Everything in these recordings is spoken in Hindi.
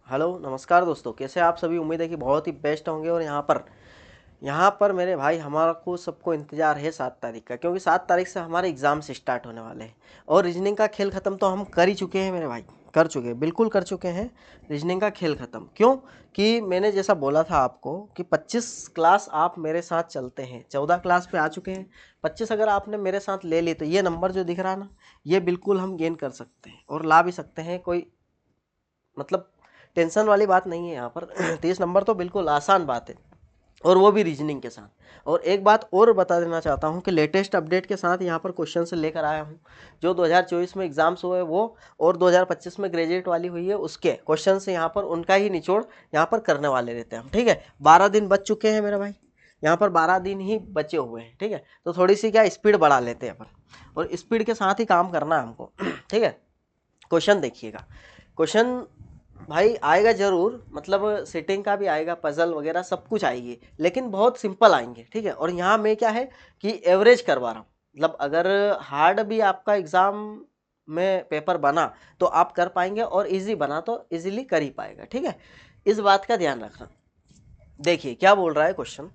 हेलो नमस्कार दोस्तों, कैसे आप सभी। उम्मीद है कि बहुत ही बेस्ट होंगे। और यहाँ पर मेरे भाई हमारा को सबको इंतज़ार है 7 तारीख का, क्योंकि 7 तारीख से हमारे एग्ज़ाम्स स्टार्ट होने वाले हैं। और रीजनिंग का खेल ख़त्म तो हम कर ही चुके हैं मेरे भाई, कर चुके हैं, बिल्कुल कर चुके हैं। रीजनिंग का खेल ख़त्म क्यों? कि मैंने जैसा बोला था आपको कि 25 क्लास आप मेरे साथ चलते हैं, 14 क्लास पे आ चुके हैं। 25 अगर आपने मेरे साथ ले ली तो ये नंबर जो दिख रहा है ना, ये बिल्कुल हम गेन कर सकते हैं और ला भी सकते हैं। कोई मतलब टेंशन वाली बात नहीं है यहाँ पर। 30 नंबर तो बिल्कुल आसान बात है, और वो भी रीजनिंग के साथ। और एक बात और बता देना चाहता हूँ कि लेटेस्ट अपडेट के साथ यहाँ पर क्वेश्चन से लेकर आया हूँ। जो 2024 में एग्जाम्स हुए वो, और 2025 में ग्रेजुएट वाली हुई है उसके क्वेश्चन से यहाँ पर उनका ही निचोड़ यहाँ पर करने वाले रहते हैं हम। ठीक है, 12 दिन बच चुके हैं मेरे भाई, यहाँ पर 12 दिन ही बचे हुए हैं। ठीक है, तो थोड़ी सी क्या स्पीड बढ़ा लेते हैं अपन, और स्पीड के साथ ही काम करना है हमको। ठीक है, क्वेश्चन देखिएगा। क्वेश्चन भाई आएगा जरूर, मतलब सेटिंग का भी आएगा, पजल वगैरह सब कुछ आएगी, लेकिन बहुत सिंपल आएंगे। ठीक है, और यहाँ मैं क्या है कि एवरेज करवा रहा हूँ। मतलब अगर हार्ड भी आपका एग्जाम में पेपर बना तो आप कर पाएंगे, और इजी बना तो इजीली कर ही पाएगा। ठीक है, इस बात का ध्यान रखना। देखिए क्या बोल रहा है क्वेश्चन।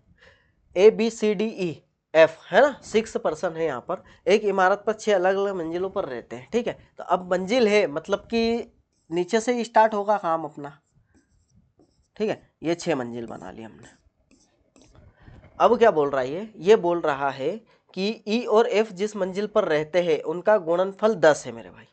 ABCDEF है ना, 6 पर्सन है यहाँ पर। एक इमारत पर 6 अलग अलग मंजिलों पर रहते हैं। ठीक है, तो अब मंजिल है मतलब कि नीचे से ही स्टार्ट होगा काम अपना। ठीक है, ये 6 मंजिल बना ली हमने। अब क्या बोल रहा है ये बोल रहा है कि E और F जिस मंजिल पर रहते हैं उनका गुणनफल 10 है मेरे भाई।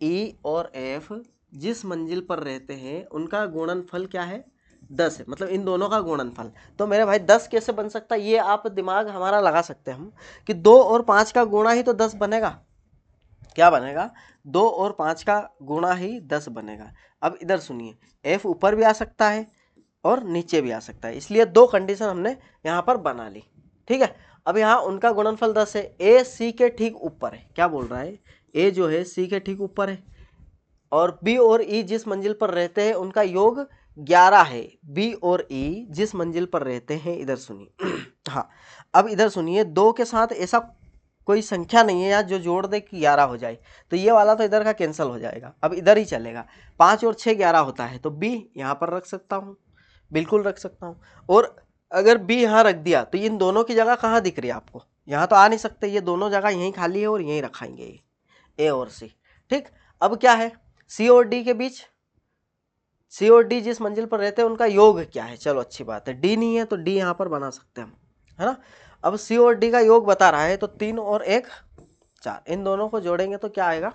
E और F जिस मंजिल पर रहते हैं उनका गुणनफल क्या है? 10 है, मतलब इन दोनों का गुणनफल। तो मेरे भाई 10 कैसे बन सकता है, ये आप दिमाग हमारा लगा सकते हैं हम, कि 2 और 5 का गुणा ही तो 10 बनेगा। क्या बनेगा? 2 और 5 का गुणा ही 10 बनेगा। अब इधर सुनिए, F ऊपर भी आ सकता है और नीचे भी आ सकता है, इसलिए 2 कंडीशन हमने यहाँ पर बना ली। ठीक है, अब यहाँ उनका गुणनफल 10 है। ए सी के ठीक ऊपर है। क्या बोल रहा है? ए जो है सी के ठीक ऊपर है, और बी और ई जिस मंजिल पर रहते हैं उनका योग 11 है। बी और ई जिस मंजिल पर रहते हैं, इधर सुनिए। हाँ, अब इधर सुनिए, 2 के साथ ऐसा कोई संख्या नहीं है यार जो जोड़ दे कि 11 हो जाए, तो ये वाला तो इधर का कैंसिल हो जाएगा, अब इधर ही चलेगा। 5 और 6 11 होता है, तो बी यहाँ पर रख सकता हूँ, बिल्कुल रख सकता हूँ। और अगर बी यहाँ रख दिया तो इन दोनों की जगह कहाँ दिख रही है आपको? यहाँ तो आ नहीं सकते, ये दोनों जगह यहीं खाली है और यहीं रखाएंगे ये ए और सी। ठीक, अब क्या है सी और डी के बीच? सी और डी जिस मंजिल पर रहते हैं उनका योग क्या है? चलो अच्छी बात है, डी नहीं है तो डी यहाँ पर बना सकते हैं हम, है ना। अब सी और डी का योग बता रहा है, तो 3 और 1 4, इन दोनों को जोड़ेंगे तो क्या आएगा?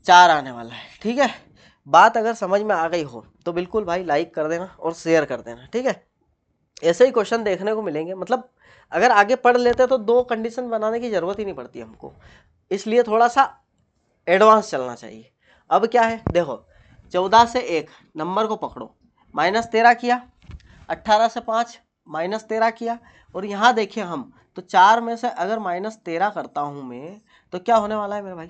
4 आने वाला है। ठीक है, बात अगर समझ में आ गई हो तो बिल्कुल भाई लाइक कर देना और शेयर कर देना। ठीक है, ऐसे ही क्वेश्चन देखने को मिलेंगे। मतलब अगर आगे पढ़ लेते तो 2 कंडीशन बनाने की जरूरत ही नहीं पड़ती हमको, इसलिए थोड़ा सा एडवांस चलना चाहिए। अब क्या है देखो, 14 से 1 नंबर को पकड़ो, -13 किया, 18 से 5 -13 किया, और यहाँ देखिए हम तो 4 में से अगर -13 करता हूँ मैं तो क्या होने वाला है मेरे भाई?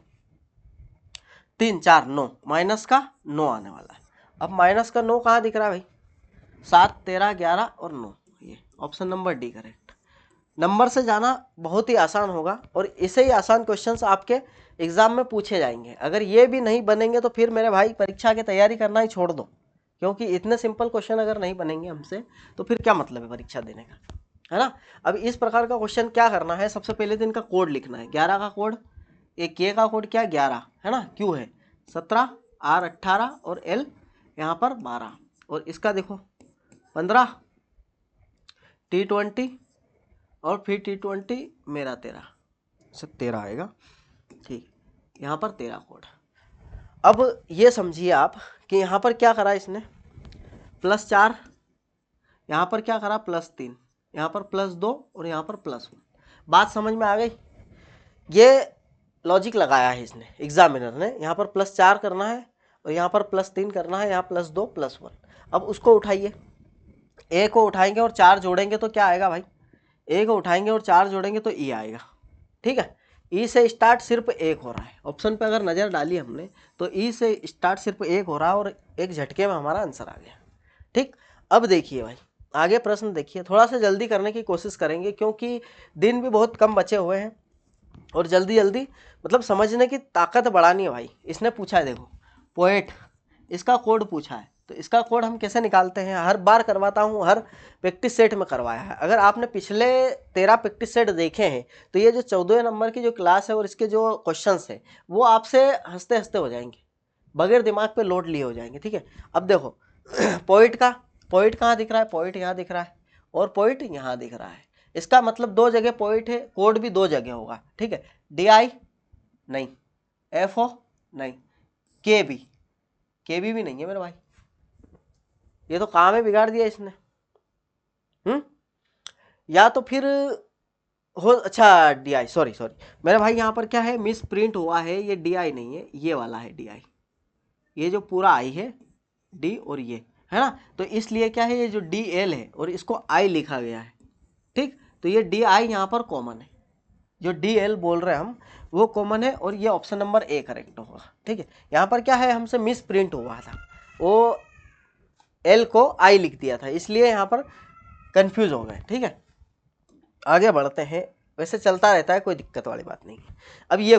3 4 9, माइनस का 9 आने वाला है। अब माइनस का 9 कहाँ दिख रहा है भाई? 7 13 11 और 9, ये option number D correct. Number से जाना बहुत ही आसान होगा, और इसे ही आसान क्वेश्चंस आपके एग्जाम में पूछे जाएंगे। अगर ये भी नहीं बनेंगे तो फिर मेरे भाई परीक्षा की तैयारी करना ही छोड़ दो, क्योंकि इतने सिंपल क्वेश्चन अगर नहीं बनेंगे हमसे तो फिर क्या मतलब है परीक्षा देने का, है ना। अब इस प्रकार का क्वेश्चन क्या करना है, सबसे पहले तो इनका कोड लिखना है। 11 का कोड, एक के का कोड क्या है? 11 है ना, क्यू है 17, आर 18 और एल यहाँ पर 12, और इसका देखो 15, T20 और फिर T20 मेरा 13, से 13 आएगा। ठीक, यहाँ पर 13 कोड। अब ये समझिए आप कि यहाँ पर क्या करा इसने, +4, यहाँ पर क्या करा +3, यहाँ पर +2 और यहाँ पर +1। बात समझ में आ गई? ये लॉजिक लगाया है इसने, एग्जामिनर ने। यहाँ पर +4 करना है और यहाँ पर +3 करना है, यहाँ +2 +1। अब उसको उठाइए, ए को उठाएंगे और 4 जोड़ेंगे तो क्या आएगा भाई? ए को उठाएंगे और 4 जोड़ेंगे तो ई आएगा। ठीक है, ई से स्टार्ट सिर्फ 1 हो रहा है। ऑप्शन पे अगर नज़र डाली हमने तो ई से स्टार्ट सिर्फ 1 हो रहा है, और एक झटके में हमारा आंसर आ गया। ठीक, अब देखिए भाई आगे प्रश्न देखिए, थोड़ा सा जल्दी करने की कोशिश करेंगे क्योंकि दिन भी बहुत कम बचे हुए हैं, और जल्दी जल्दी मतलब समझने की ताकत बढ़ानी है भाई। इसने पूछा है देखो, पोएट इसका कोड पूछा है, तो इसका कोड हम कैसे निकालते हैं, हर बार करवाता हूँ, हर प्रैक्टिस सेट में करवाया है। अगर आपने पिछले 13 प्रैक्टिस सेट देखे हैं तो ये जो 14वें नंबर की जो क्लास है और इसके जो क्वेश्चंस है वो आपसे हंसते हंसते हो जाएंगे, बगैर दिमाग पे लोड लिए हो जाएंगे। ठीक है, अब देखो पॉइंट कहाँ दिख रहा है, पॉइंट यहाँ दिख रहा है और पॉइंट यहाँ दिख रहा है। इसका मतलब दो जगह पॉइंट है, कोड भी दो जगह होगा। ठीक है, DI नहीं, FO नहीं, KB भी नहीं है मेरे भाई, ये तो काम है बिगाड़ दिया इसने। या तो फिर हो, अच्छा DI, सॉरी मेरे भाई यहाँ पर क्या है, मिस प्रिंट हुआ है, ये DI नहीं है, ये वाला है DI, ये जो पूरा आई है D और ये है ना, तो इसलिए क्या है, ये जो DL है और इसको I लिखा गया है। ठीक, तो ये DI यहाँ पर कॉमन है, जो DL बोल रहे हैं हम वो कॉमन है और ये ऑप्शन नंबर A करेक्ट होगा। ठीक है, यहाँ पर क्या है, हमसे मिस प्रिंट हुआ था, वो L को I लिख दिया था, इसलिए यहाँ पर कंफ्यूज हो गए। ठीक है, आगे बढ़ते हैं, वैसे चलता रहता है, कोई दिक्कत वाली बात नहीं है। अब ये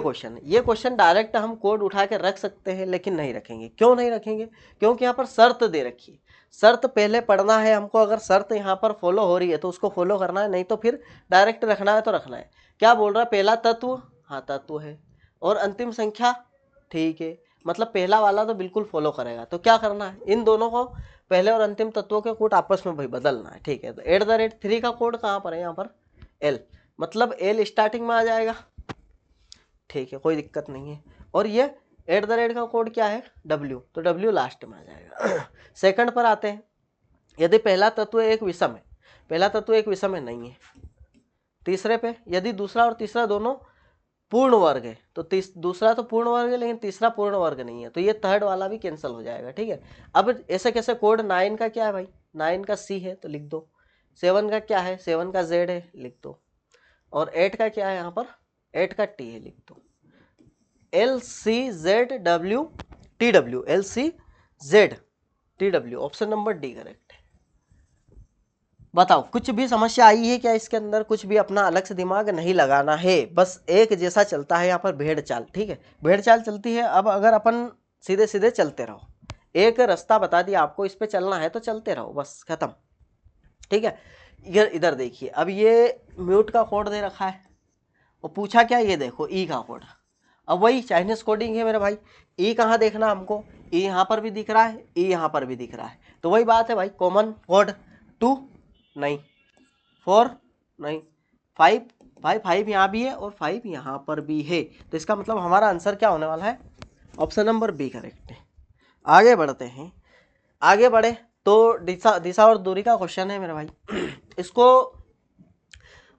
क्वेश्चन डायरेक्ट हम कोड उठा के रख सकते हैं, लेकिन नहीं रखेंगे। क्यों नहीं रखेंगे, क्योंकि यहाँ पर शर्त दे रखी है, शर्त पहले पढ़ना है हमको, अगर शर्त यहाँ पर फॉलो हो रही है तो उसको फॉलो करना है, नहीं तो फिर डायरेक्ट रखना है तो रखना है। क्या बोल रहा है, पहला तत्व, हाँ तत्व है, और अंतिम संख्या, ठीक है, मतलब पहला वाला तो बिल्कुल फॉलो करेगा। तो क्या करना है, इन दोनों को पहले और अंतिम तत्वों के कोड आपस में भाई बदलना है। ठीक है, तो @3 का कोड कहाँ पर है, यहाँ पर L, मतलब L स्टार्टिंग में आ जाएगा। ठीक है, कोई दिक्कत नहीं है, और ये @ का कोड क्या है, W, तो W लास्ट में आ जाएगा। सेकंड पर आते हैं, यदि पहला तत्व एक विषम है, पहला तत्व एक विषम है, नहीं है। तीसरे पे, यदि दूसरा और तीसरा दोनों पूर्ण वर्ग है, तो दूसरा तो पूर्ण वर्ग है लेकिन तीसरा पूर्ण वर्ग नहीं है, तो ये थर्ड वाला भी कैंसिल हो जाएगा। ठीक है, अब ऐसे कैसे कोड, 9 का क्या है भाई, 9 का C है तो लिख दो, 7 का क्या है, 7 का Z है, लिख दो, और 8 का क्या है, यहाँ पर 8 का T है, लिख दो। LCZWTW, LCZTW, option number D correct है। बताओ, कुछ भी समस्या आई है क्या इसके अंदर, कुछ भी अपना अलग से दिमाग नहीं लगाना है, बस एक जैसा चलता है यहाँ पर भेड़ चाल। ठीक है, भेड़ चाल चलती है। अब अगर अपन सीधे सीधे चलते रहो, एक रास्ता बता दिया आपको, इस पे चलना है तो चलते रहो, बस खत्म। ठीक है, इधर देखिए, अब ये म्यूट का कोड दे रखा है और पूछा क्या, ये देखो E का कोड। अब वही चाइनीज कोडिंग है मेरे भाई, E कहाँ देखना हमको, E यहाँ पर भी दिख रहा है, E यहाँ पर भी दिख रहा है, तो वही बात है भाई, कॉमन कोड 2 नहीं, 4 नहीं, 5 भाई, 5 यहाँ भी है और 5 यहाँ पर भी है, तो इसका मतलब हमारा आंसर क्या होने वाला है, ऑप्शन नंबर B करेक्ट है। आगे बढ़ते हैं, आगे बढ़े तो दिशा और दूरी का क्वेश्चन है मेरे भाई। इसको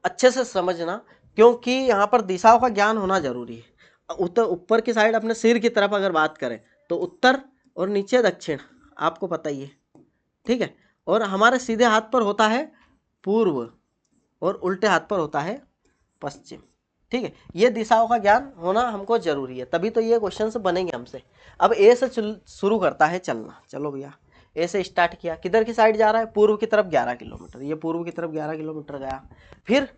अच्छे से समझना, क्योंकि यहाँ पर दिशाओं का ज्ञान होना जरूरी है। ऊपर की साइड अपने सिर की तरफ अगर बात करें तो उत्तर और नीचे दक्षिण, आपको पता ही है। ठीक है, और हमारे सीधे हाथ पर होता है पूर्व और उल्टे हाथ पर होता है पश्चिम। ठीक है, ये दिशाओं का ज्ञान होना हमको जरूरी है, तभी तो ये क्वेश्चन बनेंगे हमसे। अब ए से शुरू करता है चलना, चलो भैया ए से स्टार्ट किया, किधर की साइड जा रहा है, पूर्व की तरफ 11 किलोमीटर, ये पूर्व की तरफ 11 किलोमीटर गया। फिर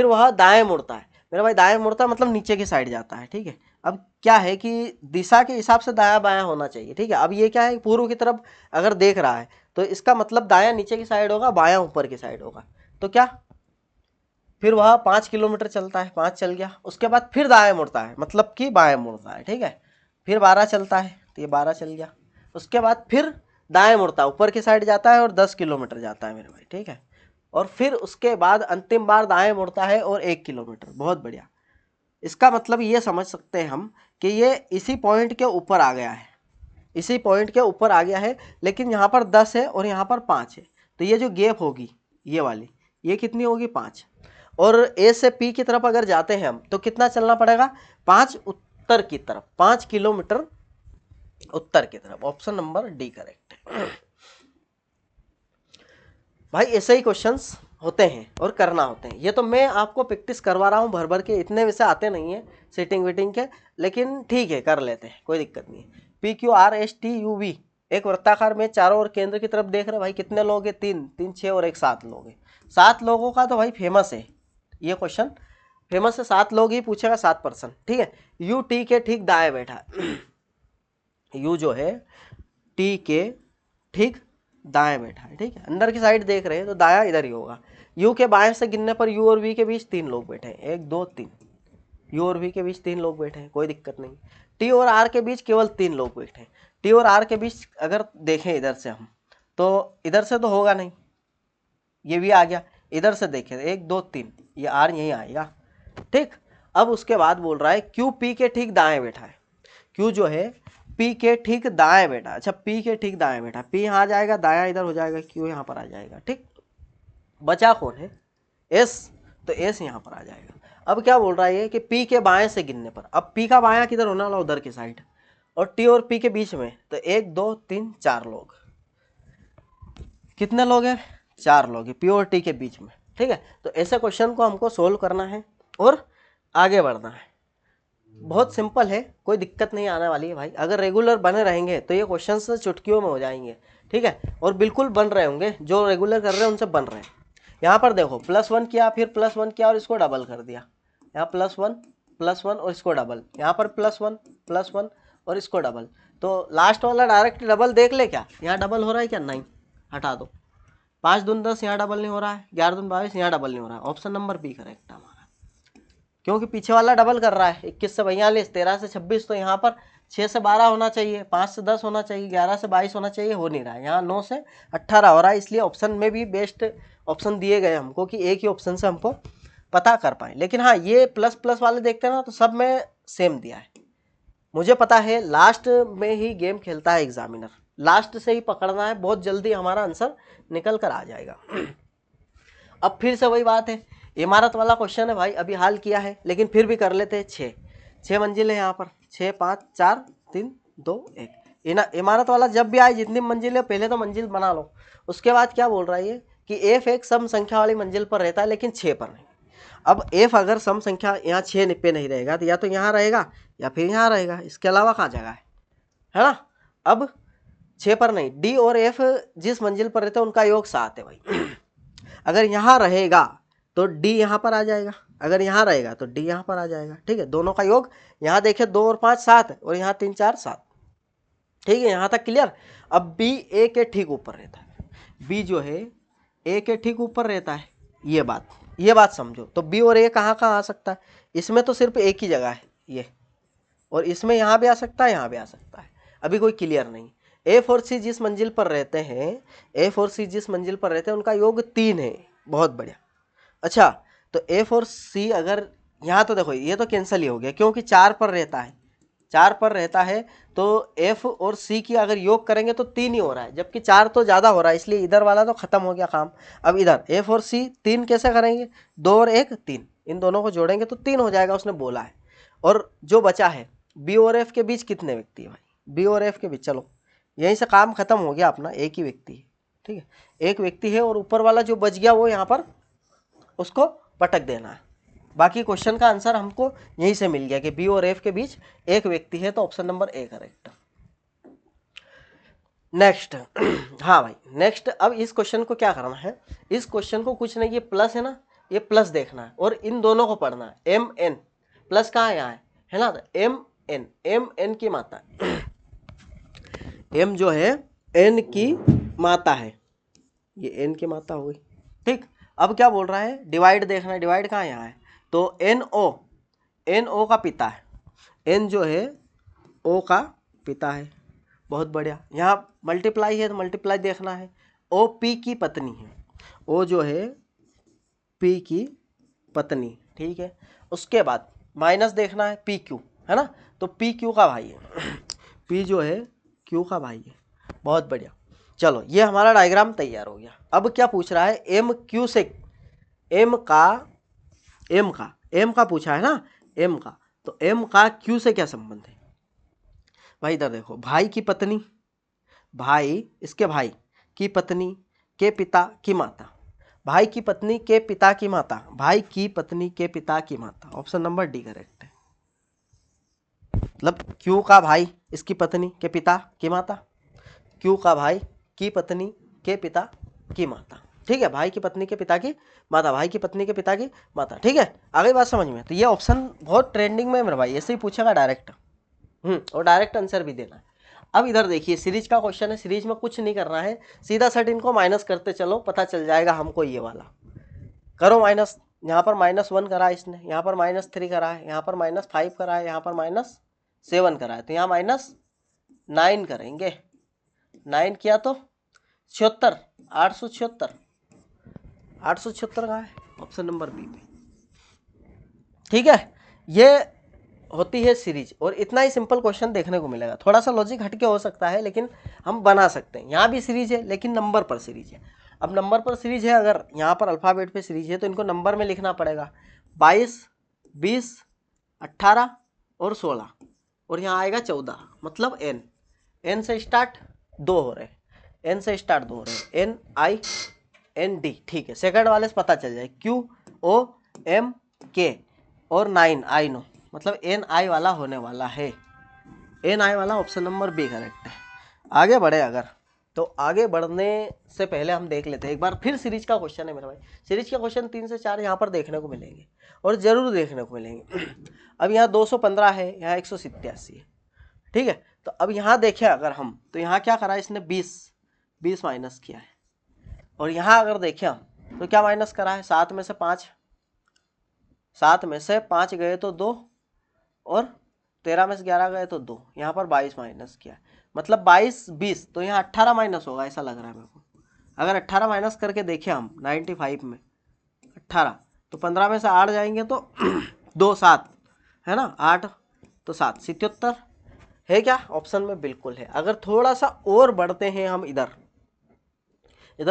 वह दाएं मुड़ता है मेरा भाई, दाएं मुड़ता मतलब नीचे की साइड जाता है। ठीक है, अब क्या है कि दिशा के हिसाब से दायां बायां होना चाहिए। ठीक है, अब ये क्या है, पूर्व की तरफ अगर देख रहा है तो इसका मतलब दायां नीचे की साइड होगा, बायां ऊपर की साइड होगा। तो क्या, फिर वह 5 किलोमीटर चलता है, 5 चल गया, उसके बाद फिर दाएं मुड़ता है, मतलब कि बाएं मुड़ता है। ठीक है, फिर 12 चलता है, तो ये 12 चल गया, उसके बाद फिर दाएं मुड़ता है, ऊपर की साइड जाता है और 10 किलोमीटर जाता है मेरे भाई। ठीक है, और फिर उसके बाद अंतिम बार दाएं मुड़ता है और 1 किलोमीटर। बहुत बढ़िया, इसका मतलब ये समझ सकते हैं हम कि ये इसी पॉइंट के ऊपर आ गया है, इसी पॉइंट के ऊपर आ गया है, लेकिन यहाँ पर 10 है और यहाँ पर 5 है, तो ये जो गैप होगी ये वाली, ये कितनी होगी, 5। और ए से पी की तरफ अगर जाते हैं हम तो कितना चलना पड़ेगा, 5 उत्तर की तरफ, 5 किलोमीटर उत्तर की तरफ, ऑप्शन नंबर D करेक्ट है। भाई ऐसे ही क्वेश्चंस होते हैं और करना होते हैं, ये तो मैं आपको प्रैक्टिस करवा रहा हूँ भर भर के, इतने वैसे आते नहीं है सीटिंग वीटिंग के, लेकिन ठीक है कर लेते हैं, कोई दिक्कत नहीं है। PQRSTUV, एक वृत्ताकार में चारों ओर केंद्र की तरफ देख रहे भाई, कितने लोग हैं, 3 6 और 1 7 लोग हैं। 7 लोगों का तो भाई फेमस है ये क्वेश्चन, फेमस है, 7 लोग ही पूछेगा, 7%। ठीक है, U T के ठीक दाएं बैठा है, U जो है टी के ठीक दाएं बैठा है। ठीक है, अंदर की साइड देख रहे हैं तो दाया इधर ही होगा। यू के बाएं से गिनने पर यू और वी के बीच 3 लोग बैठे हैं, 1 2 3। यू और वी के बीच 3 लोग बैठे हैं, कोई दिक्कत नहीं। टी और आर के बीच केवल 3 लोग बैठे हैं। टी और आर के बीच अगर देखें इधर से हम, तो इधर से तो होगा नहीं, ये भी आ गया। इधर से देखें 1 2 3, ये आर यहीं आएगा। ठीक, अब उसके बाद बोल रहा है क्यू पी के ठीक दाएं बैठा है। क्यू जो है पी के ठीक दाएं बैठा है। अच्छा, पी के ठीक दाएं बैठा, पी यहाँ आ जाएगा, दाया इधर हो जाएगा, क्यू यहाँ पर आ जाएगा। ठीक, बचा कौन है? एस, तो एस यहाँ पर आ जाएगा। अब क्या बोल रहा है ये कि पी के बाएं से गिनने पर, अब पी का बायां किधर होने वाला? उधर की साइड, और टी और पी के बीच में, तो 1 2 3 4 लोग। कितने लोग हैं? 4 लोग हैं पी और टी के बीच में। ठीक है, तो ऐसे क्वेश्चन को हमको सोल्व करना है और आगे बढ़ना है। बहुत सिंपल है, कोई दिक्कत नहीं आने वाली है भाई। अगर रेगुलर बने रहेंगे तो ये क्वेश्चन चुटकियों में हो जाएंगे। ठीक है, और बिल्कुल बन रहे होंगे, जो रेगुलर कर रहे हैं उनसे बन रहे हैं। यहाँ पर देखो +1 किया, फिर +1 किया और इसको डबल कर दिया। यहाँ +1 और इसको डबल, यहाँ पर +1 और इसको डबल। तो लास्ट वाला डायरेक्ट डबल देख ले, क्या यहाँ डबल हो रहा है क्या? नहीं, हटा दो। 5 दूनी 10, यहाँ डबल नहीं हो रहा है। 11 दूनी 22, यहाँ डबल नहीं हो रहा है। ऑप्शन नंबर बी करेक्ट है हमारा, क्योंकि पीछे वाला डबल कर रहा है। 21 से 42, 13 से 26, तो यहाँ पर 6 से 12 होना चाहिए, 5 से 10 होना चाहिए, 11 से 22 होना चाहिए, हो नहीं रहा है। यहाँ 9 से 18 हो रहा है, इसलिए ऑप्शन में भी बेस्ट ऑप्शन दिए गए हमको कि एक ही ऑप्शन से हमको पता कर पाए। लेकिन हाँ, ये प्लस प्लस वाले देखते हैं ना, तो सब में सेम दिया है। मुझे पता है लास्ट में ही गेम खेलता है एग्जामिनर, लास्ट से ही पकड़ना है, बहुत जल्दी हमारा आंसर निकल कर आ जाएगा। अब फिर से वही बात है, इमारत वाला क्वेश्चन है भाई, अभी हाल किया है लेकिन फिर भी कर लेते हैं। 6 मंजिल है यहाँ पर, 6 5 4 3 2 1। इमारत वाला जब भी आए, जितनी मंजिल है पहले तो मंजिल बना लो। उसके बाद क्या बोल रहा है ये कि एफ एक सम संख्या वाली मंजिल पर रहता है लेकिन 6 पर नहीं। अब एफ अगर सम संख्या यहाँ 6 पे नहीं रहेगा तो या तो यहाँ रहेगा या फिर यहाँ रहेगा, इसके अलावा कहाँ जगह है ना। अब 6 पर नहीं, डी और एफ जिस मंजिल पर रहते हैं उनका योग 7 है भाई। अगर यहाँ रहेगा तो डी यहाँ पर आ जाएगा, अगर यहाँ रहेगा तो डी यहाँ पर आ जाएगा। ठीक है, दोनों का योग यहाँ देखे 2 और 5 7, और यहाँ 3 4 7। ठीक है, यहाँ तक क्लियर। अब बी ए के ठीक ऊपर रहता है, बी जो है ए के ठीक ऊपर रहता है, ये बात समझो। तो बी और ए कहाँ कहाँ आ सकता है? इसमें तो सिर्फ एक ही जगह है ये, और इसमें यहाँ भी आ सकता है, यहाँ भी आ सकता है, अभी कोई क्लियर नहीं। एफ और सी जिस मंजिल पर रहते हैं, एफ और सी जिस मंजिल पर रहते हैं उनका योग 3 है। बहुत बढ़िया। अच्छा, तो एफ और सी अगर यहाँ, तो देखो ये तो कैंसिल ही हो गया क्योंकि 4 पर रहता है, 4 पर रहता है, तो एफ और सी की अगर योग करेंगे तो 3 ही हो रहा है, जबकि 4 तो ज़्यादा हो रहा है, इसलिए इधर वाला तो खत्म हो गया काम। अब इधर एफ और सी 3 कैसे करेंगे? 2 और 1 3, इन दोनों को जोड़ेंगे तो 3 हो जाएगा, उसने बोला है। और जो बचा है बी और एफ के बीच कितने व्यक्ति है भाई? बी और एफ के बीच, चलो यहीं से काम खत्म हो गया अपना, एक ही व्यक्ति है। ठीक है, एक व्यक्ति है, और ऊपर वाला जो बच गया वो यहाँ पर उसको पटक देना है। बाकी क्वेश्चन का आंसर हमको यहीं से मिल गया कि बी और एफ के बीच एक व्यक्ति है, तो option number A correct. Next हाँ भाई, नेक्स्ट अब इस क्वेश्चन को क्या करना है? इस क्वेश्चन को कुछ नहीं, ये प्लस है ना, ये प्लस देखना है और इन दोनों को पढ़ना है। एम एन प्लस कहाँ है? यहाँ है ना, एम एन की माता एम जो है एन की माता है, ये एन की माता हो गई। ठीक, अब क्या बोल रहा है? डिवाइड देखना है, डिवाइड कहाँ? यहाँ है, तो एन ओ का पिता है, एन जो है ओ का पिता है। बहुत बढ़िया। यहाँ मल्टीप्लाई है तो मल्टीप्लाई देखना है। ओ पी की पत्नी है, ओ जो है पी की पत्नी। ठीक है, उसके बाद माइनस देखना है, पी क्यू है ना, तो पी क्यू का भाई है, पी जो है क्यू का भाई है। बहुत बढ़िया, चलो ये हमारा डायग्राम तैयार हो गया। अब क्या पूछ रहा है? एम क्यू से एम का पूछा है ना, एम का, तो एम का क्यू से क्या संबंध है भाई? इधर देखो, भाई की पत्नी, भाई इसके भाई की पत्नी के पिता की माता, भाई की पत्नी के पिता की माता, भाई की पत्नी के पिता की माता। ऑप्शन नंबर डी करेक्ट है। मतलब क्यू का भाई इसकी पत्नी के पिता की माता, क्यू का भाई की पत्नी के पिता की माता। ठीक है, भाई की पत्नी के पिता की माता, भाई की पत्नी के पिता की माता। ठीक है, आगे बात समझ में? तो ये ऑप्शन बहुत ट्रेंडिंग में है मेरे भाई, ऐसे ही पूछेगा डायरेक्ट, और डायरेक्ट आंसर भी देना है। अब इधर देखिए सीरीज का क्वेश्चन है, सीरीज में कुछ नहीं करना है, सीधा सेट इनको माइनस करते चलो, पता चल जाएगा हमको ये वाला। करो माइनस, यहाँ पर -1 करा है इसने, यहाँ पर -3 करा है, यहाँ पर -5 करा है, यहाँ पर -7 करा है, तो यहाँ -9 करेंगे। 9 किया तो 76, 876, 876 कहाँ है, ऑप्शन नंबर बी में। ठीक है, ये होती है सीरीज, और इतना ही सिंपल क्वेश्चन देखने को मिलेगा। थोड़ा सा लॉजिक हटके हो सकता है लेकिन हम बना सकते हैं। यहाँ भी सीरीज है लेकिन नंबर पर सीरीज है। अब नंबर पर सीरीज है, अगर यहाँ पर अल्फ़ाबेट पे सीरीज है तो इनको नंबर में लिखना पड़ेगा। 22, 20, 18 और 16, और यहाँ आएगा 14, मतलब एन से स्टार्ट 2 हो रहे हैं, एन से स्टार्ट 2 हो रहे हैं, NIND। ठीक है, सेकंड वाले से पता चल जाए, QOMK और 9 I नो, मतलब NI वाला होने वाला है। NI वाला ऑप्शन नंबर बी करेक्ट है। आगे बढ़े अगर, तो आगे बढ़ने से पहले हम देख लेते हैं एक बार फिर सीरीज का क्वेश्चन है मेरे भाई। सीरीज का क्वेश्चन 3 से 4 यहाँ पर देखने को मिलेंगे, और ज़रूर देखने को मिलेंगे। अब यहाँ 215 है, यहाँ 187 है। ठीक है, तो अब यहाँ देखें अगर हम, तो यहाँ क्या करा है इसने, 20 माइनस किया है। और यहाँ अगर देखें हम तो क्या माइनस करा है, 7 में से 5, 7 में से 5 गए तो 2, और 13 में से 11 गए तो 2, यहाँ पर 22 माइनस किया, मतलब 22, 20, तो यहाँ 18 माइनस होगा ऐसा लग रहा है मेरे को। अगर 18 माइनस करके देखें हम 95 में 18, तो 15 में से 8 जाएंगे तो 2, 7 है ना, 8 तो 7, 77 है क्या, ऑप्शन में बिल्कुल है। अगर थोड़ा सा और बढ़ते हैं हम इधर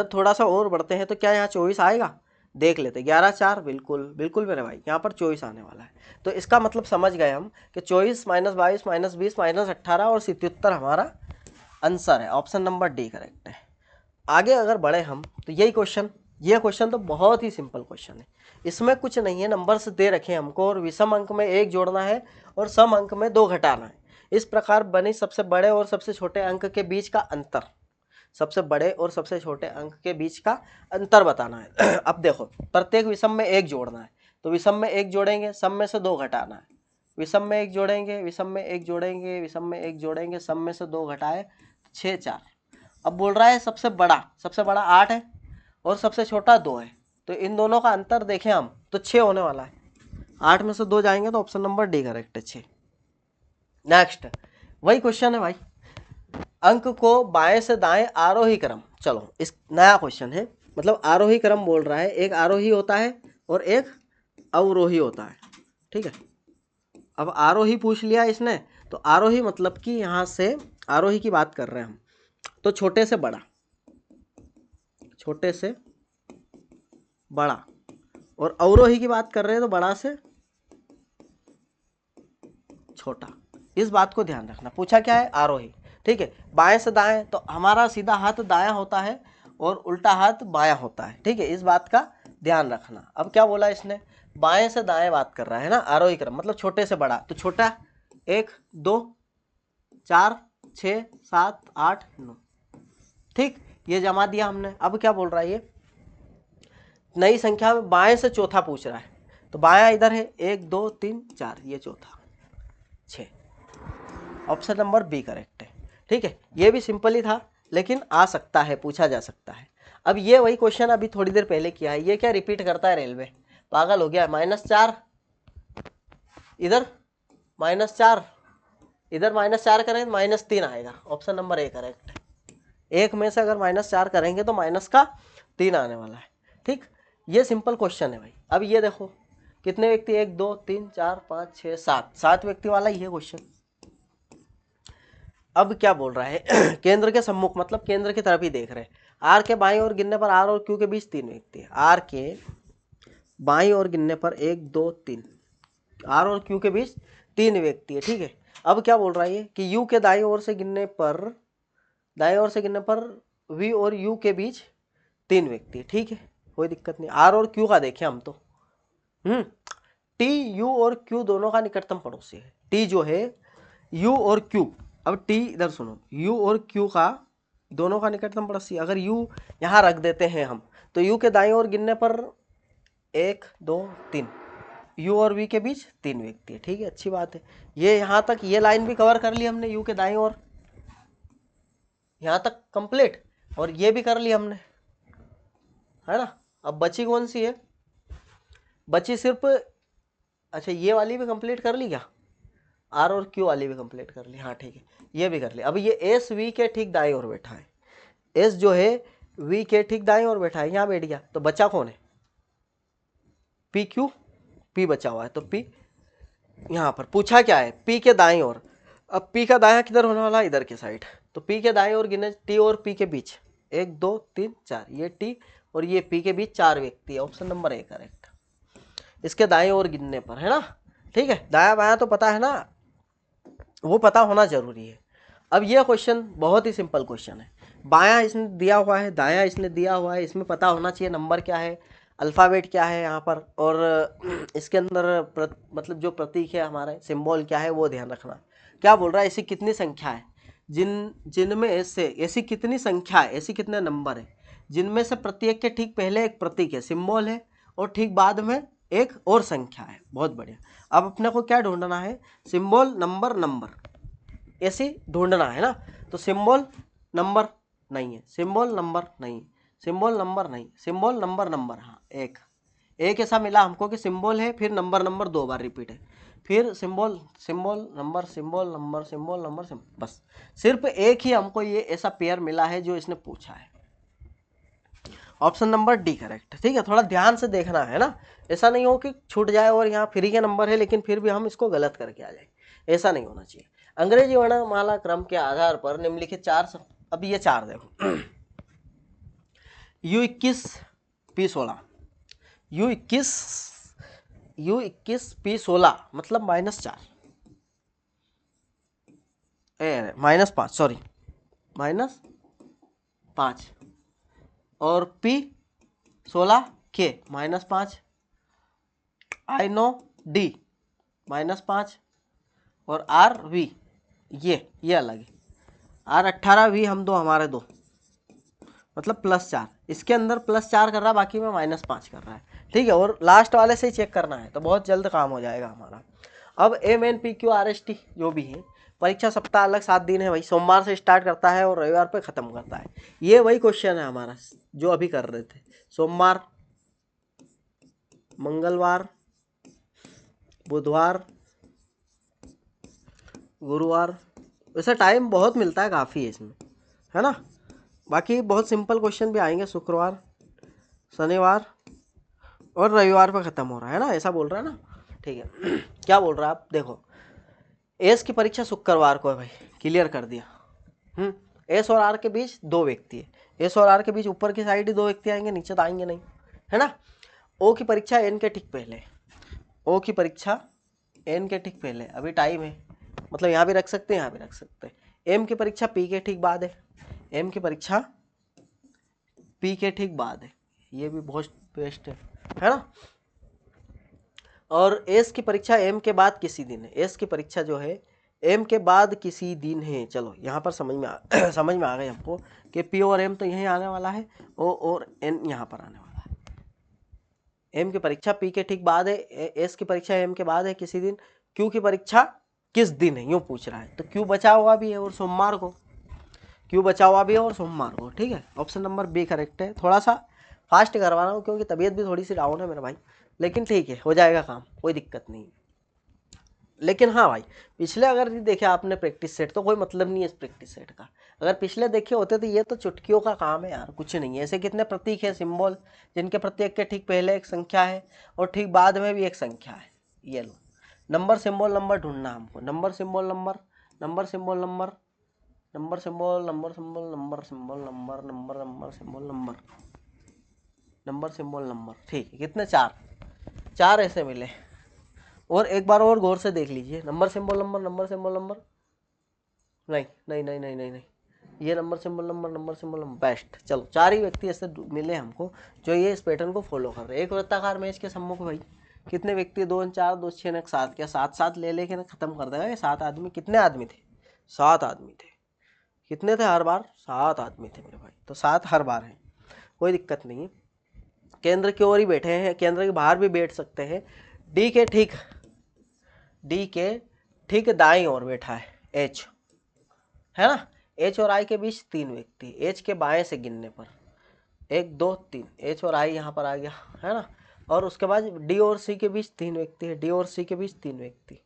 थोड़ा सा और बढ़ते हैं तो क्या यहाँ 24 आएगा, देख लेते। 11, 4, बिल्कुल बिल्कुल मेरे भाई, यहाँ पर 24 आने वाला है। तो इसका मतलब समझ गए हम कि 24 -22 -20 -18 और 77 हमारा आंसर है, ऑप्शन नंबर डी करेक्ट है। आगे अगर बढ़े हम तो यही क्वेश्चन, ये क्वेश्चन तो बहुत ही सिंपल क्वेश्चन है, इसमें कुछ नहीं है, नंबर्स दे रखे हमको और विषम अंक में 1 जोड़ना है और सम अंक में 2 घटाना है। इस प्रकार बनी सबसे बड़े और सबसे छोटे अंक के बीच का अंतर, सबसे बड़े और सबसे छोटे अंक के बीच का अंतर बताना है। अब देखो, प्रत्येक विषम में 1 जोड़ना है, तो विषम में 1 जोड़ेंगे, सम में से 2 घटाना है, विषम में 1 जोड़ेंगे, विषम में 1 जोड़ेंगे, विषम में 1 जोड़ेंगे, सम में से 2 घटाए 6, 4। अब बोल रहा है सबसे बड़ा 8 है और सबसे छोटा 2 है, तो इन दोनों का अंतर देखें हम तो 6 होने वाला है। 8 में से 2 जाएंगे तो ऑप्शन नंबर डी करेक्ट है, 6। नेक्स्ट वही क्वेश्चन है भाई, अंक को बाएं से दाएं आरोही क्रम, चलो इस नया क्वेश्चन है, मतलब आरोही क्रम बोल रहा है, एक आरोही होता है और एक अवरोही होता है। ठीक है, अब आरोही पूछ लिया इसने, तो आरोही मतलब कि यहाँ से आरोही की बात कर रहे हैं हम, तो छोटे से बड़ा, छोटे से बड़ा, और अवरोही की बात कर रहे हैं तो बड़ा से छोटा। इस बात को ध्यान रखना, पूछा क्या है, आरोही। ठीक है, बाएं से दाएं तो हमारा सीधा हाथ दायां होता है और उल्टा हाथ बायां होता है। ठीक है, इस बात का ध्यान रखना। अब क्या बोला इसने, बाएं से दाएं बात कर रहा है ना, आरोही क्रम मतलब छोटे से बड़ा, तो छोटा 1, 2, 4, 6, 7, 8, 9। ठीक, ये जमा दिया हमने। अब क्या बोल रहा है, ये नई संख्या में बाएं से चौथा पूछ रहा है, तो बायां इधर है, 1, 2, 3, 4, ये चौथा 6, ऑप्शन नंबर बी करेक्ट है। ठीक है, ये भी सिंपल ही था लेकिन आ सकता है, पूछा जा सकता है। अब ये वही क्वेश्चन अभी थोड़ी देर पहले किया है, ये क्या रिपीट करता है रेलवे, पागल हो गया। -4 इधर, -4 इधर, -4 करें तो -3 आएगा, ऑप्शन नंबर ए करेक्ट है। 1 में से अगर -4 करेंगे तो -3 आने वाला है। ठीक, ये सिंपल क्वेश्चन है भाई। अब ये देखो कितने व्यक्ति, 1, 2, 3, 4, 5, 6, 7 व्यक्ति वाला ही है क्वेश्चन। अब क्या बोल रहा है, केंद्र के सम्मुख मतलब केंद्र की तरफ ही देख रहे हैं, आर के बाईं ओर गिनने पर आर और क्यू के बीच 3 व्यक्ति है। आर के बाईं ओर गिनने पर 1, 2, 3, आर और क्यू के बीच 3 व्यक्ति है। ठीक है, अब क्या बोल रहा है कि यू के दाईं ओर से गिनने पर वी और यू के बीच 3 व्यक्ति है। ठीक है, कोई दिक्कत नहीं। आर और क्यू का देखें हम तो टी, यू और क्यू दोनों का निकटतम पड़ोसी है। टी जो है यू और क्यू, अब टी इधर सुनो, यू और क्यू का दोनों का निकटतम पड़ोसी, अगर यू यहाँ रख देते हैं हम, तो यू के दाईं ओर गिनने पर 1, 2, 3, यू और वी के बीच 3 व्यक्ति है। ठीक है, अच्छी बात है। ये यहाँ तक ये लाइन भी कवर कर ली हमने, यू के दाईं ओर। यहाँ तक कंप्लीट, और ये भी कर लिया हमने, है ना। अब बची कौन सी है, बची सिर्फ, अच्छा ये वाली भी कंप्लीट कर ली क्या, आर और क्यू वाली भी कंप्लीट कर ली, हाँ ठीक है, ये भी कर ली। अब ये एस वी के ठीक दाएं ओर बैठा है, एस जो है वी के ठीक दाएं ओर बैठा है, यहाँ बैठ गया, तो बचा कौन है, पी क्यू, पी बचा हुआ है, तो पी यहाँ पर पूछा क्या है, पी के दाएं ओर। अब पी का दायां किधर होने वाला है, इधर के साइड, तो पी के दाएं ओर गिने, टी और पी के बीच 1 2 3 4, ये टी और ये पी के बीच 4 व्यक्ति है, ऑप्शन नंबर ए करेक्ट, इसके दाएं ओर गिनने पर, है ना। ठीक है, दाया बायां तो पता है ना, वो पता होना जरूरी है। अब ये क्वेश्चन बहुत ही सिंपल क्वेश्चन है, बायां इसने दिया हुआ है, दायां इसने दिया हुआ है, इसमें पता होना चाहिए नंबर क्या है, अल्फ़ाबेट क्या है यहाँ पर, और इसके अंदर मतलब जो प्रतीक है हमारा, सिंबल क्या है वो ध्यान रखना। क्या बोल रहा है, ऐसी कितनी संख्या है जिनमें से, ऐसी कितनी संख्या है, ऐसी कितने नंबर है जिनमें से प्रत्येक के ठीक पहले एक प्रतीक है, सिंबल है, और ठीक बाद में एक और संख्या है। बहुत बढ़िया। अब अपने को क्या ढूंढना है, सिंबल नंबर नंबर, ऐसे ढूंढना है ना। तो सिंबल नंबर नहीं है, सिंबल नंबर नहीं, सिंबल नंबर नहीं, सिंबल नंबर नंबर, हाँ एक एक ऐसा मिला हमको कि सिंबल है फिर नंबर नंबर 2 बार रिपीट है, फिर symbol symbol number symbol number symbol number symbol, बस सिर्फ एक ही हमको ये ऐसा पेयर मिला है जो इसने पूछा है, ऑप्शन नंबर डी करेक्ट। ठीक है, थोड़ा ध्यान से देखना है ना, ऐसा नहीं हो कि छूट जाए और यहाँ फ्री के नंबर है लेकिन फिर भी हम इसको गलत करके आ जाए, ऐसा नहीं होना चाहिए। अंग्रेजी वर्णमाला क्रम के आधार पर निम्नलिखित 4, अभी ये 4 देखो, U21 P16, U21 P16 मतलब -4, -5 सॉरी, -5, और P16 के -5, I नो D -5, और RV ये अलग है, R18V हम दो, हमारे दो, मतलब +4, इसके अंदर +4 कर रहा है, बाकी में -5 कर रहा है। ठीक है, और लास्ट वाले से ही चेक करना है तो बहुत जल्द काम हो जाएगा हमारा। अब MNPQRST जो भी है, परीक्षा सप्ताह अलग 7 दिन है भाई, सोमवार से स्टार्ट करता है और रविवार पे ख़त्म करता है। ये वही क्वेश्चन है हमारा जो अभी कर रहे थे, सोमवार, मंगलवार, बुधवार, गुरुवार, वैसे टाइम बहुत मिलता है काफ़ी है इसमें, है ना। बाकी बहुत सिंपल क्वेश्चन भी आएंगे, शुक्रवार, शनिवार और रविवार पे ख़त्म हो रहा है ना, ऐसा बोल रहा है ना। ठीक है क्या बोल रहा है आप देखो, एस की परीक्षा शुक्रवार को है भाई, क्लियर कर दिया। एस और आर के बीच 2 व्यक्ति है, एस और आर के बीच ऊपर की साइड ही 2 व्यक्ति आएंगे, नीचे तो आएंगे नहीं, है ना। ओ की परीक्षा एन के ठीक पहले, ओ की परीक्षा एन के ठीक पहले, अभी टाइम है, मतलब यहाँ भी रख सकते हैं, यहाँ भी रख सकते हैं। एम की परीक्षा पी के ठीक बाद है, एम की परीक्षा पी के ठीक बाद है, ये भी बहुत बेस्ट है ना। और एस की परीक्षा एम के बाद किसी दिन है, एस की परीक्षा जो है एम के बाद किसी दिन है। चलो यहाँ पर समझ में आ गए हमको कि पी और एम तो यहीं आने वाला है, ओ और एन यहाँ पर आने वाला है। एम की परीक्षा पी के ठीक बाद है, एस की परीक्षा एम के बाद है किसी दिन, क्यू की परीक्षा किस दिन है यूँ पूछ रहा है, तो क्यू बचा हुआ भी है और सोमवार को, क्यू बचा हुआ भी है और सोमवार को। ठीक है, ऑप्शन नंबर बी करेक्ट है। थोड़ा सा फास्ट करवा रहा हूँ क्योंकि तबीयत भी थोड़ी सी डाउन है मेरा भाई, लेकिन ठीक है हो जाएगा काम, कोई दिक्कत नहीं। लेकिन हाँ भाई, पिछले अगर देखे आपने प्रैक्टिस सेट तो कोई मतलब नहीं है इस प्रैक्टिस सेट का, अगर पिछले देखे होते तो ये तो चुटकियों का काम है यार, कुछ नहीं है। ऐसे कितने प्रतीक है, सिंबल, जिनके प्रत्येक के ठीक पहले एक संख्या है और ठीक बाद में भी एक संख्या है। ये लो, नंबर सिंबल नंबर ढूंढना हमको, number symbol number, number symbol number, number symbol number symbol number symbol number number number symbol number, number symbol number. ठीक है, कितने, 4 ऐसे मिले। और एक बार और गौर से देख लीजिए, number symbol number, number symbol number, नहीं नहीं नहीं नहीं नहीं नहीं, ये number symbol number, number symbol number, best. चलो 4 ही व्यक्ति ऐसे मिले हमको जो ये इस पैटर्न को फॉलो कर रहे हैं। एक वृत्ताकार मेज के सम्मुख भाई कितने व्यक्ति, 2 4 2 6 7, क्या 7 ले लेके ना खत्म कर देगा ये 7 आदमी। कितने आदमी थे, 7 आदमी थे। कितने थे हर बार, 7 आदमी थे मेरे भाई, तो 7 हर बार है, कोई दिक्कत नहीं है। केंद्र की ओर ही बैठे हैं, केंद्र के बाहर भी बैठ सकते हैं। डी के ठीक दाईं ओर बैठा है एच, है ना। एच और आई के बीच 3 व्यक्ति, एच के बाएं से गिनने पर 1 2 3, एच और आई यहाँ पर आ गया है ना। और उसके बाद डी और सी के बीच 3 व्यक्ति है, डी और सी के बीच 3 व्यक्ति,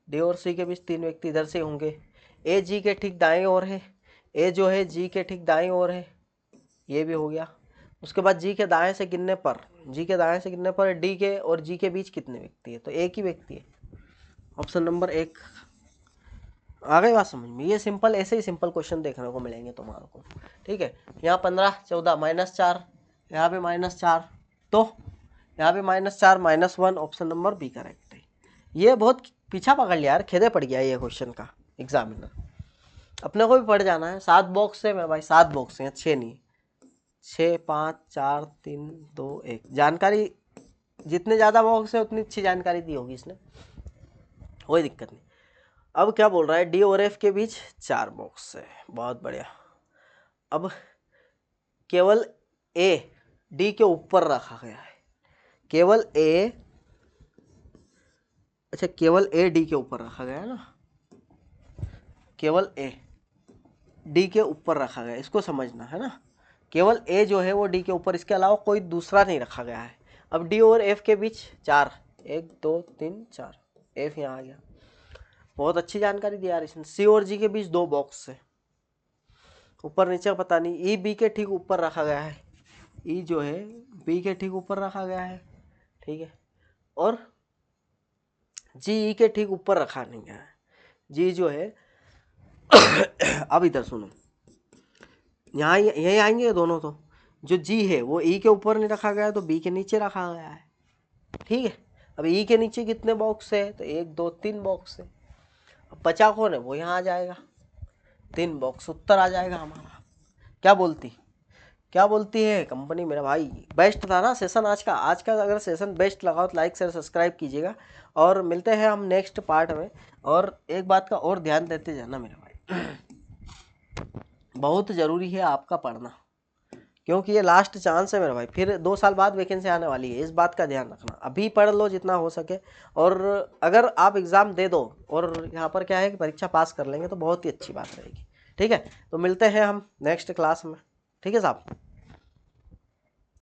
डी और सी के बीच 3 व्यक्ति इधर से होंगे। ए जी के ठीक दाएं ओर है, ए जो है जी के ठीक दाएं ओर है, ये भी हो गया। उसके बाद जी के दाएं से गिनने पर, जी के दाएं से गिनने पर डी के और जी के बीच कितने व्यक्ति है, तो एक ही व्यक्ति है, ऑप्शन नंबर 1। आ गई बात समझ में। ये सिंपल, ऐसे ही सिंपल क्वेश्चन देखने को मिलेंगे तुम्हारे को, ठीक है। यहाँ 15 14 -4, यहाँ पे -4, तो यहाँ पे -4 -1, ऑप्शन नंबर बी करेक्ट है। ये बहुत पीछा पकड़ लिया यार, खेदे पड़ गया ये क्वेश्चन का एग्जामिनर। अपने को भी पढ़ जाना है। 7 बॉक्स है मेरे भाई, 7 बॉक्स हैं, 6 नहीं, 6 5 4 3 2 1। जानकारी जितने ज़्यादा बॉक्स है उतनी अच्छी जानकारी दी होगी इसने, कोई दिक्कत नहीं। अब क्या बोल रहा है, डी और एफ के बीच 4 बॉक्स है, बहुत बढ़िया। अब केवल ए डी के ऊपर रखा गया है, केवल ए, अच्छा केवल ए डी के ऊपर रखा गया है ना, केवल ए डी के ऊपर रखा गया है, इसको समझना है ना। केवल ए जो है वो डी के ऊपर, इसके अलावा कोई दूसरा नहीं रखा गया है। अब डी और एफ के बीच 4, 1 2 3 4, एफ यहाँ आ गया। बहुत अच्छी जानकारी दी यार इसने। सी और जी के बीच 2 बॉक्स है, ऊपर नीचे पता नहीं। ई बी के ठीक ऊपर रखा गया है, ई जो है बी के ठीक ऊपर रखा गया है, ठीक है। और जी ई के ठीक ऊपर रखा नहीं गया है, जी जो है अब इधर सुनो, यहाँ यही आएंगे दोनों, तो जो जी है वो ई के ऊपर नहीं रखा गया है, तो बी के नीचे रखा गया है, ठीक है। अब ई के नीचे कितने बॉक्स है, तो 1 2 3 बॉक्स है। अब बचा कौन है, वो यहाँ आ जाएगा, 3 बॉक्स, उत्तर आ जाएगा हमारा। क्या बोलती है कंपनी मेरा भाई। बेस्ट था ना सेशन आज का। अगर सेशन बेस्ट लगा तो लाइक शेयर सब्सक्राइब कीजिएगा, और मिलते हैं हम नेक्स्ट पार्ट में। और एक बात का और ध्यान देते जाना मेरे भाई, बहुत ज़रूरी है आपका पढ़ना, क्योंकि ये लास्ट चांस है मेरे भाई, फिर 2 साल बाद वैकेंसी आने वाली है, इस बात का ध्यान रखना। अभी पढ़ लो जितना हो सके, और अगर आप एग्ज़ाम दे दो और यहाँ पर क्या है कि परीक्षा पास कर लेंगे तो बहुत ही अच्छी बात रहेगी, ठीक है। तो मिलते हैं हम नेक्स्ट क्लास में, ठीक है साहब।